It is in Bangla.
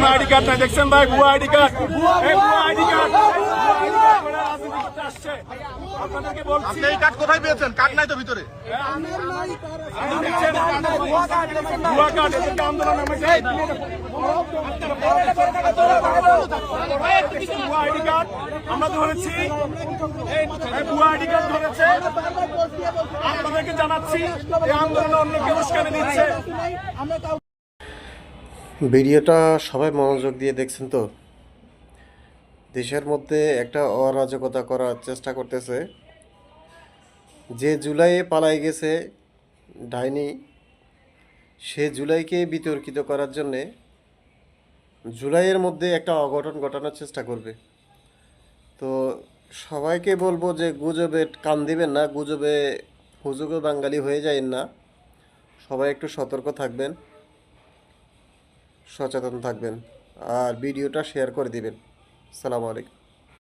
কোনো আইডি কার্ড নাই, দেখছেন ভাই ভুয়া আইডি কার্ড, এই ভুয়া আইডি কার্ড আসছে। আপনাদেরকে বলছি আপনি এই কার্ড কোথায় পেয়েছেন? কার্ড নাই তো ভিতরে। ভুয়া কার্ড এদেরকে আন্দোলন নামেছে। ভুয়া আইডি কার্ড আমরা ধরেছি, ভুয়া আইডি কার্ড ধরেছে। আপনাদেরকে জানাচ্ছি এই আন্দোলনে অন্য কেউ উস্কানি দিচ্ছে। ভিডিওটা সবাই মনোযোগ দিয়ে দেখছেন তো? দেশের মধ্যে একটা অরাজকতা করার চেষ্টা করতেছে। যে জুলাইয়ে পালাই গেছে ডাইনি, সে জুলাইকে বিতর্কিত করার জন্যে জুলাইয়ের মধ্যে একটা অঘটন ঘটানোর চেষ্টা করবে। তো সবাইকে বলবো যে গুজবে কান দিবেন না, গুজবে হুজুগে বাঙালি হয়ে যায়েন না। সবাই একটু সতর্ক থাকবেন, সচেতন থাকবেন, আর ভিডিওটা শেয়ার করে দিবেন। আসসালামু আলাইকুম।